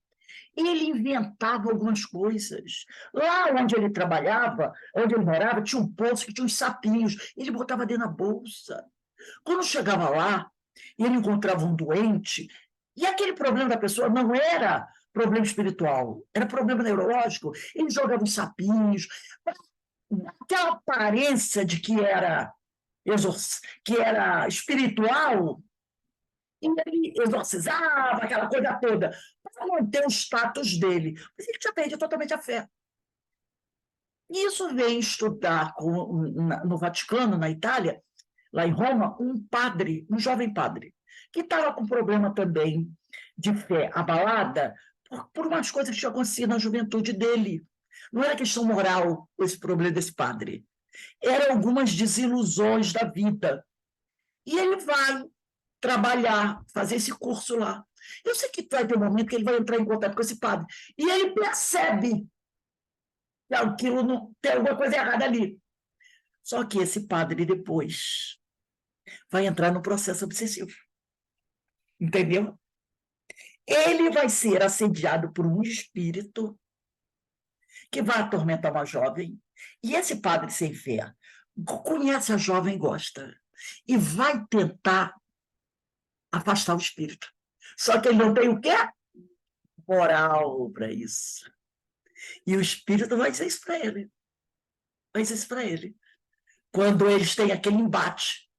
Ele inventava algumas coisas. Lá onde ele trabalhava, onde ele morava, tinha um poço que tinha uns sapinhos, ele botava dentro da bolsa. Quando chegava lá, ele encontrava um doente, e aquele problema da pessoa não era problema espiritual, era problema neurológico, ele jogava uns sapinhos, aquela aparência de que era espiritual, e ele exorcizava aquela coisa toda, para manter o status dele. Mas ele tinha perdido totalmente a fé. E isso veio estudar no Vaticano, na Itália, lá em Roma, um padre, um jovem padre, que estava com problema também de fé abalada por umas coisas que tinham acontecido na juventude dele. Não era questão moral esse problema desse padre. Eram algumas desilusões da vida. E ele vai trabalhar, fazer esse curso lá. Eu sei que vai ter um momento que ele vai entrar em contato com esse padre. E ele percebe que aquilo não, tem alguma coisa errada ali. Só que esse padre depois vai entrar no processo obsessivo. Entendeu? Ele vai ser assediado por um espírito que vai atormentar uma jovem. E esse padre sem fé conhece a jovem, gosta. E vai tentar afastar o espírito. Só que ele não tem o quê? Moral para isso. E o espírito vai dizer isso para ele. Vai dizer isso para ele. Quando eles têm aquele embate.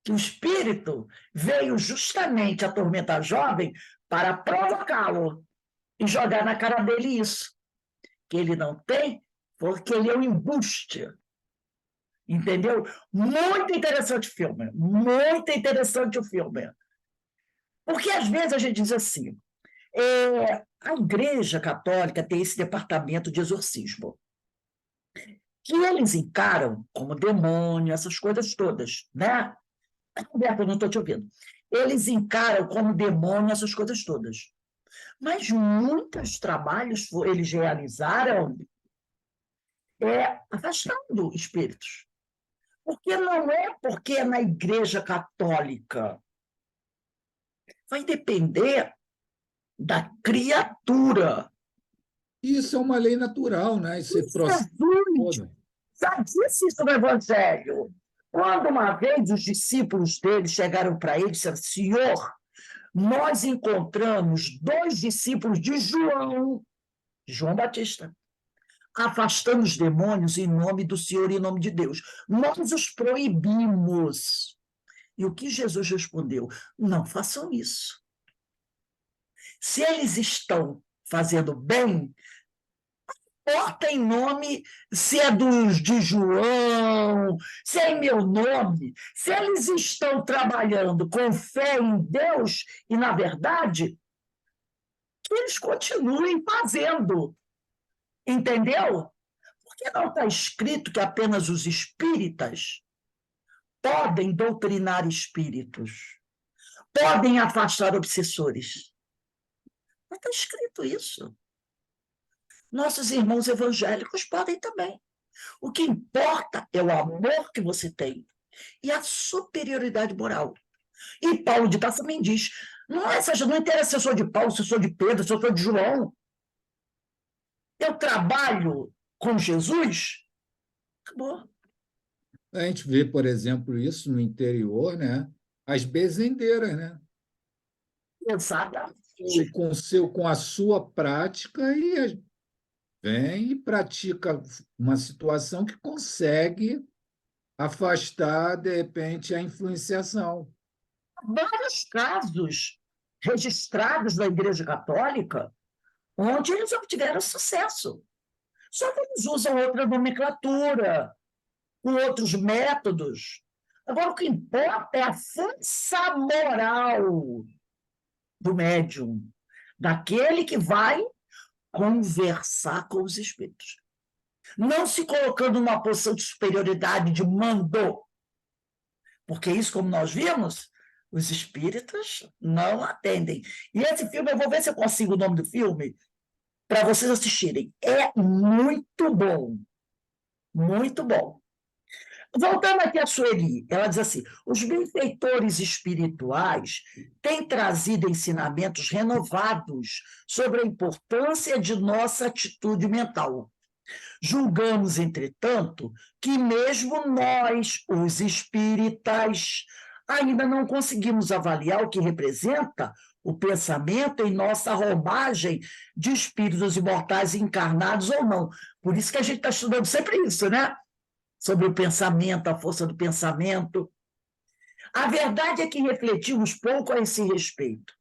Que o espírito veio justamente atormentar o jovem para provocá-lo e jogar na cara dele isso. Que ele não tem, porque ele é um embuste. Entendeu? Muito interessante o filme. Muito interessante o filme. Porque, às vezes, a gente diz assim, a Igreja Católica tem esse departamento de exorcismo, que eles encaram como demônio, essas coisas todas, né? Roberto, eu não estou te ouvindo. Eles encaram como demônio essas coisas todas. Mas muitos trabalhos eles realizaram afastando espíritos. Porque não é porque é na Igreja Católica. Vai depender da criatura. Isso é uma lei natural, né? Esse processo todo. Já disse isso no Evangelho. Quando uma vez os discípulos dele chegaram para ele e disseram, Senhor, nós encontramos 2 discípulos de João Batista, afastando os demônios em nome do Senhor e em nome de Deus. Nós os proibimos. E o que Jesus respondeu? Não façam isso. Se eles estão fazendo bem, não importa em nome, se é de João, se é em meu nome, se eles estão trabalhando com fé em Deus e na verdade, que eles continuem fazendo. Entendeu? Porque não está escrito que apenas os espíritas podem doutrinar espíritos, podem afastar obsessores. Não está escrito isso. Nossos irmãos evangélicos podem também. O que importa é o amor que você tem e a superioridade moral. E Paulo de Tarso também diz, não interessa se eu sou de Paulo, se eu sou de Pedro, se eu sou de João. Eu trabalho com Jesus, acabou. A gente vê, por exemplo, isso no interior, né? As bezendeiras, né? Exatamente. Com a sua prática e vem e pratica uma situação que consegue afastar, de repente, a influenciação. Vários casos registrados na Igreja Católica onde eles obtiveram sucesso. Só que eles usam outra nomenclatura, com outros métodos. Agora, o que importa é a força moral do médium, daquele que vai conversar com os espíritos. Não se colocando numa posição de superioridade, de mando. Porque isso, como nós vimos, os espíritas não atendem. E esse filme, eu vou ver se eu consigo o nome do filme, para vocês assistirem. É muito bom. Muito bom. Voltando aqui a Sueli, ela diz assim, os benfeitores espirituais têm trazido ensinamentos renovados sobre a importância de nossa atitude mental. Julgamos, entretanto, que mesmo nós, os espíritas, ainda não conseguimos avaliar o que representa o pensamento em nossa roupagem de espíritos imortais encarnados ou não. Por isso que a gente está estudando sempre isso, né? Sobre o pensamento, a força do pensamento. A verdade é que refletimos pouco a esse respeito.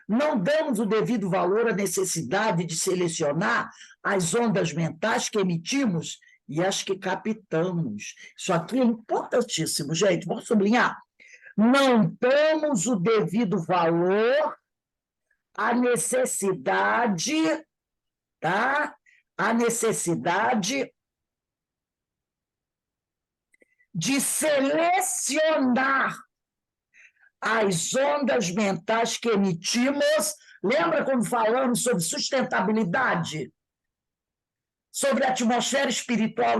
Não damos o devido valor à necessidade de selecionar as ondas mentais que emitimos e as que captamos. Isso aqui é importantíssimo, gente. Vamos sublinhar. Não damos o devido valor à necessidade, tá? A necessidade de selecionar as ondas mentais que emitimos. Lembra quando falamos sobre sustentabilidade? Sobre a atmosfera espiritual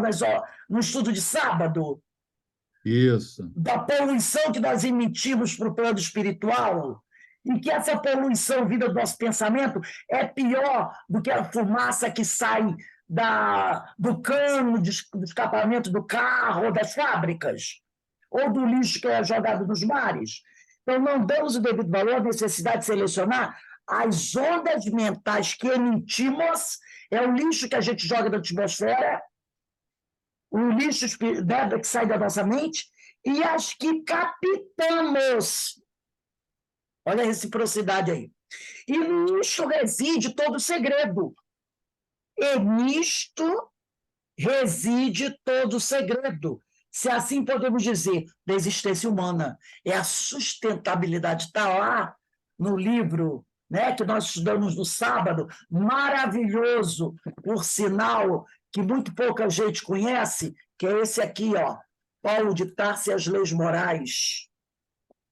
no estudo de sábado? Isso. Da poluição que nós emitimos para o plano espiritual, e que essa poluição vinda do nosso pensamento é pior do que a fumaça que sai do cano de escapamento do carro ou das fábricas, ou do lixo que é jogado nos mares. Então, não damos o devido valor à necessidade de selecionar as ondas mentais que emitimos, é o lixo que a gente joga na atmosfera, o lixo que sai da nossa mente, e as que captamos. Olha a reciprocidade aí. E nisto reside todo o segredo. E nisto reside todo o segredo, se assim podemos dizer, da existência humana. É a sustentabilidade. Está lá no livro, né, que nós estudamos no sábado, maravilhoso, por sinal, que muito pouca gente conhece, que é esse aqui, ó, Paulo de Tarso e as Leis Morais.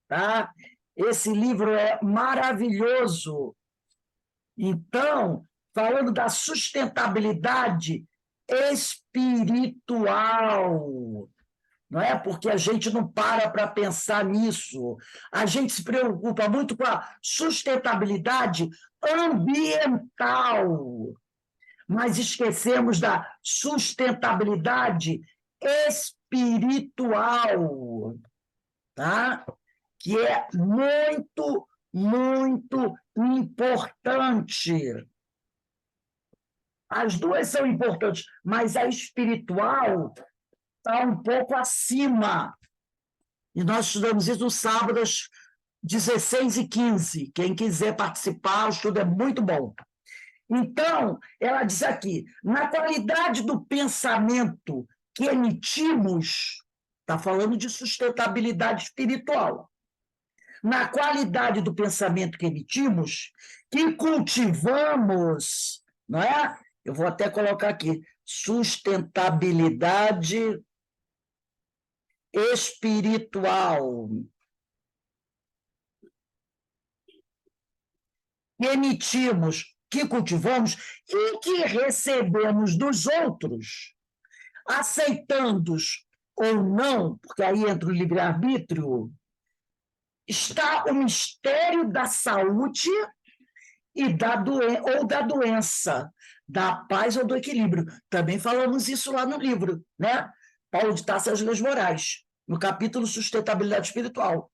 Tá? Esse livro é maravilhoso. Então, falando da sustentabilidade espiritual, não é? Porque a gente não para pensar nisso. A gente se preocupa muito com a sustentabilidade ambiental, mas esquecemos da sustentabilidade espiritual, tá? Que é muito, muito importante. As duas são importantes, mas a espiritual está um pouco acima. E nós estudamos isso no sábado, às 16h15. Quem quiser participar, o estudo é muito bom. Então, ela diz aqui, na qualidade do pensamento que emitimos, está falando de sustentabilidade espiritual, na qualidade do pensamento que emitimos, que cultivamos, não é? Eu vou até colocar aqui, sustentabilidade espiritual. Que emitimos, que cultivamos e que recebemos dos outros, aceitando-os ou não, porque aí entra o livre-arbítrio, está o mistério da saúde e ou da doença, da paz ou do equilíbrio. Também falamos isso lá no livro, né? Paulo de Tarso e as Leis Morais, no capítulo Sustentabilidade Espiritual.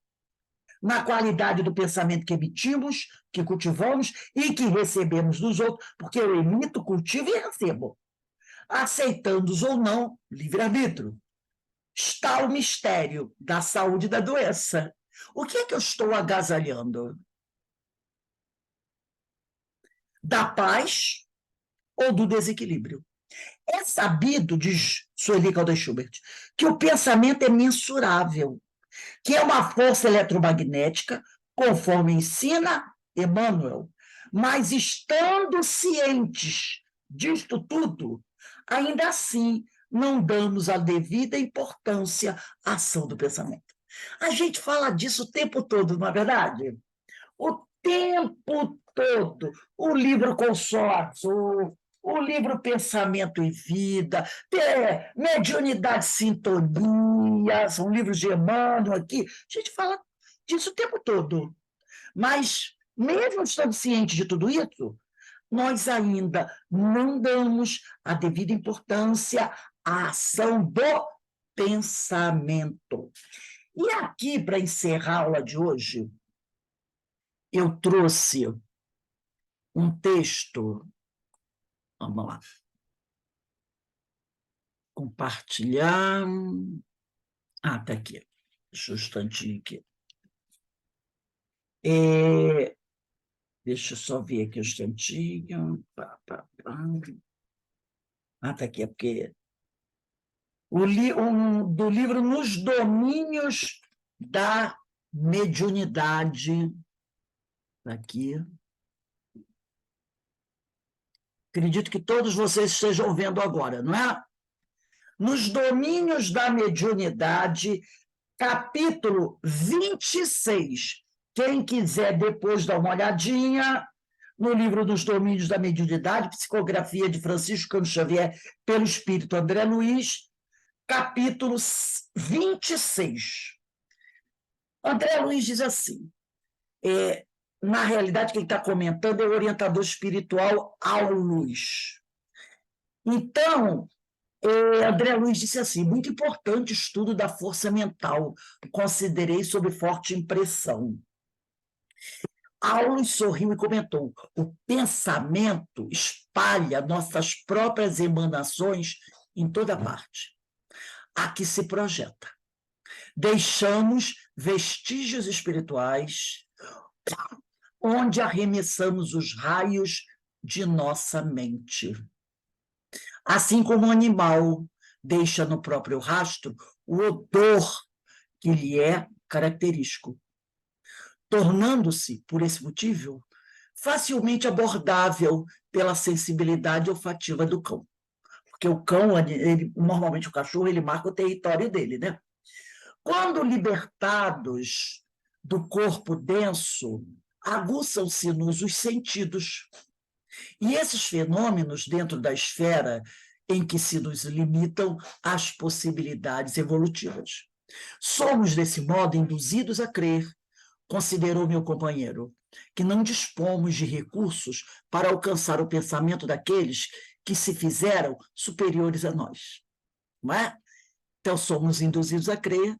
Na qualidade do pensamento que emitimos, que cultivamos e que recebemos dos outros, porque eu emito, cultivo e recebo. Aceitando-os ou não, livre-arbítrio. Está o mistério da saúde e da doença. O que é que eu estou agasalhando? Da paz ou do desequilíbrio? É sabido, diz Sueli Caldas Schubert, que o pensamento é mensurável, que é uma força eletromagnética, conforme ensina Emmanuel. Mas estando cientes disto tudo, ainda assim não damos a devida importância à ação do pensamento. A gente fala disso o tempo todo, não é verdade? O tempo todo. O livro Consolação, o livro Pensamento e Vida, Mediunidade e Sintonia, são livros de Emmanuel aqui. A gente fala disso o tempo todo. Mas, mesmo estando cientes de tudo isso, nós ainda não damos a devida importância à ação do pensamento. E aqui, para encerrar a aula de hoje, eu trouxe um texto. Vamos lá. Compartilhar. Ah, está aqui. Deixa eu um instantinho aqui. Deixa eu só ver aqui um instantinho. Tá aqui, é porque do livro Nos Domínios da Mediunidade, aqui. Acredito que todos vocês estejam vendo agora, não é? Nos Domínios da Mediunidade, capítulo 26. Quem quiser depois dar uma olhadinha no livro dos Domínios da Mediunidade, psicografia de Francisco Cândido Xavier pelo Espírito André Luiz, capítulo 26. André Luiz diz assim, na realidade, quem está comentando é o orientador espiritual Aulus. Então, André Luiz disse assim, muito importante o estudo da força mental, considerei sob forte impressão. Aulus sorriu e comentou, o pensamento espalha nossas próprias emanações em toda parte. Aqui se projeta. Deixamos vestígios espirituais onde arremessamos os raios de nossa mente. Assim como o animal deixa no próprio rastro o odor que lhe é característico, tornando-se, por esse motivo, facilmente abordável pela sensibilidade olfativa do cão. Porque o cão, normalmente o cachorro, ele marca o território dele, né? Quando libertados do corpo denso, aguçam-se-nos os sentidos. E esses fenômenos, dentro da esfera em que se nos limitam as possibilidades evolutivas. Somos, desse modo, induzidos a crer, considerou meu companheiro, que não dispomos de recursos para alcançar o pensamento daqueles que se fizeram superiores a nós. Não é? Então, somos induzidos a crer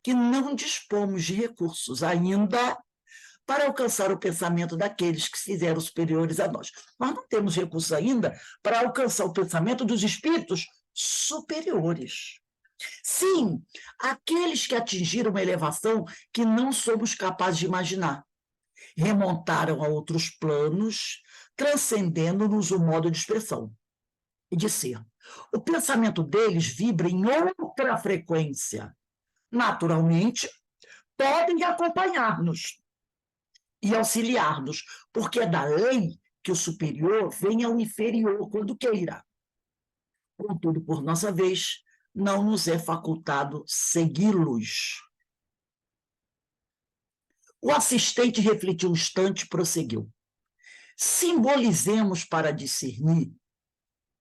que não dispomos de recursos ainda para alcançar o pensamento daqueles que se fizeram superiores a nós. Nós não temos recursos ainda para alcançar o pensamento dos espíritos superiores. Sim, aqueles que atingiram uma elevação que não somos capazes de imaginar. Remontaram a outros planos, transcendendo-nos o modo de expressão e de ser. O pensamento deles vibra em outra frequência. Naturalmente, podem acompanhar-nos e auxiliar-nos, porque é da lei que o superior venha ao inferior quando queira. Contudo, por nossa vez, não nos é facultado segui-los. O assistente refletiu um instante e prosseguiu. Simbolizemos para discernir,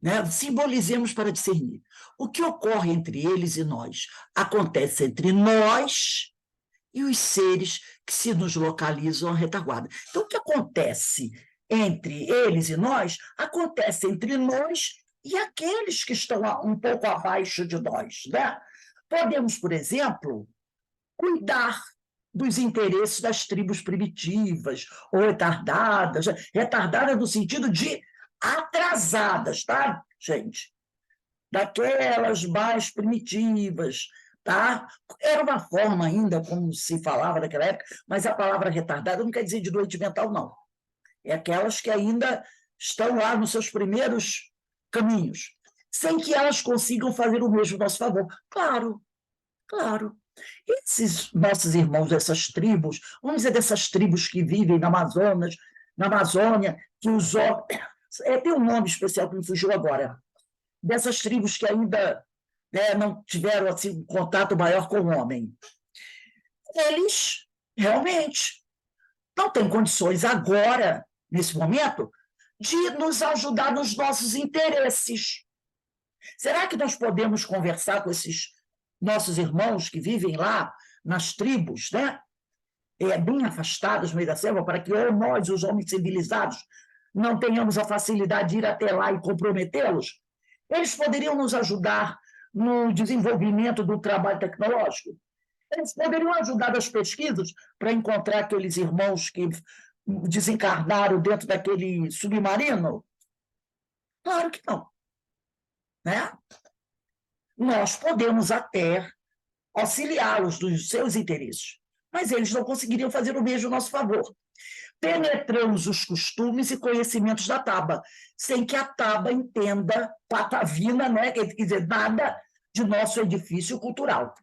né? Simbolizemos para discernir. O que ocorre entre eles e nós acontece entre nós e os seres que se nos localizam à retaguarda. Então, o que acontece entre eles e nós, acontece entre nós e aqueles que estão um pouco abaixo de nós, né? Podemos, por exemplo, cuidar dos interesses das tribos primitivas, ou retardadas, retardadas no sentido de atrasadas, tá, gente? Daquelas mais primitivas, tá? Era uma forma ainda, como se falava naquela época, mas a palavra retardada não quer dizer de doente mental, não. É aquelas que ainda estão lá nos seus primeiros caminhos, sem que elas consigam fazer o mesmo a nosso favor. Claro, claro. Esses nossos irmãos dessas tribos, vamos dizer dessas tribos que vivem na Amazonas, na Amazônia, que os tem um nome especial que me fugiu agora, dessas tribos que ainda não tiveram assim, um contato maior com o homem. Eles realmente não têm condições agora, nesse momento, de nos ajudar nos nossos interesses. Será que nós podemos conversar com esses nossos irmãos que vivem lá nas tribos, né? Bem afastados no meio da selva, para que ou nós, os homens civilizados, não tenhamos a facilidade de ir até lá e comprometê-los? Eles poderiam nos ajudar no desenvolvimento do trabalho tecnológico? Eles poderiam ajudar nas pesquisas para encontrar aqueles irmãos que desencarnaram dentro daquele submarino? Claro que não. Né? Nós podemos até auxiliá-los dos seus interesses, mas eles não conseguiriam fazer o mesmo a nosso favor. penetramos os costumes e conhecimentos da Taba, sem que a Taba entenda patavina, né? Quer dizer, nada de nosso edifício cultural.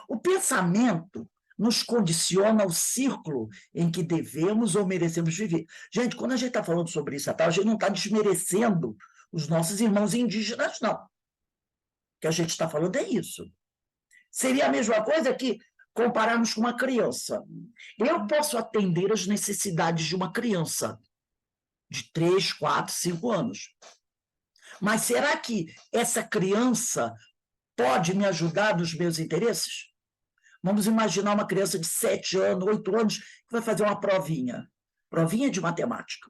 O pensamento nos condiciona ao círculo em que devemos ou merecemos viver. Gente, quando a gente está falando sobre isso, a gente não está desmerecendo os nossos irmãos indígenas, não. O que a gente está falando é isso. Seria a mesma coisa que compararmos com uma criança. Eu posso atender as necessidades de uma criança de 3, 4, 5 anos. Mas será que essa criança pode me ajudar nos meus interesses? Vamos imaginar uma criança de 7 anos, 8 anos, que vai fazer uma provinha de matemática.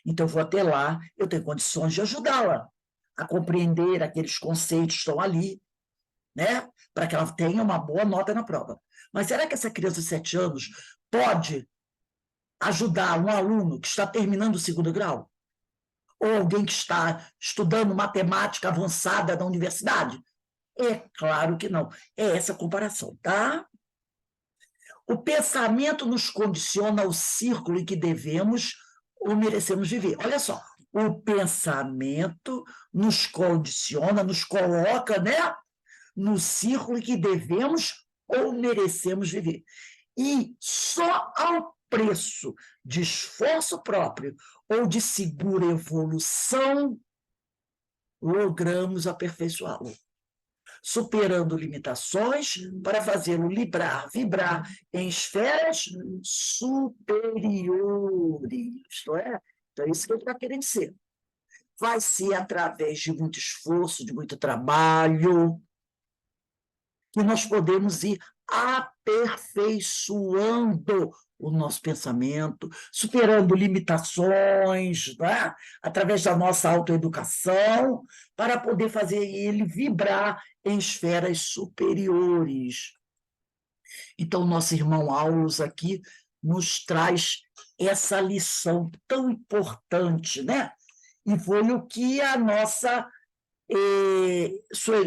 Então, eu vou até lá, eu tenho condições de ajudá-la a compreender aqueles conceitos que estão ali, né? Para que ela tenha uma boa nota na prova. Mas será que essa criança de 7 anos pode ajudar um aluno que está terminando o 2º grau? Ou alguém que está estudando matemática avançada na universidade? É claro que não. É essa comparação, tá? O pensamento nos condiciona ao círculo em que devemos ou merecemos viver. Olha só, o pensamento nos condiciona, nos coloca, né, no círculo em que devemos ou merecemos viver. E só ao preço de esforço próprio ou de segura evolução logramos aperfeiçoá-lo, superando limitações para fazê-lo vibrar em esferas superiores. Não é? Então, é isso que ele está querendo dizer. Vai ser através de muito esforço, de muito trabalho, que nós podemos ir aperfeiçoando o nosso pensamento, superando limitações, né? Através da nossa autoeducação, para poder fazer ele vibrar em esferas superiores. Então, nosso irmão Aulus aqui nos traz essa lição tão importante, né? E foi o que a nossa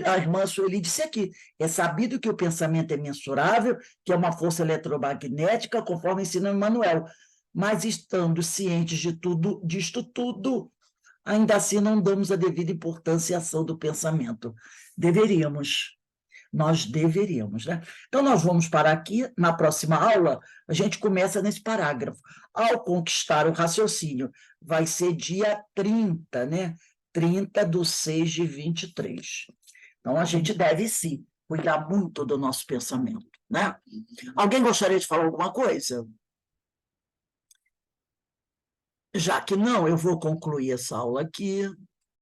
a irmã Sueli disse aqui: é sabido que o pensamento é mensurável, que é uma força eletromagnética, conforme ensina Emmanuel, mas estando cientes disto tudo, ainda assim não damos a devida importância à ação do pensamento. Nós deveríamos, né? Então, nós vamos parar aqui. Na próxima aula, a gente começa nesse parágrafo. Ao conquistar o raciocínio, vai ser dia 30, né? 30/6/23. Então, a gente deve, sim, cuidar muito do nosso pensamento, né? Alguém gostaria de falar alguma coisa? Já que não, eu vou concluir essa aula aqui.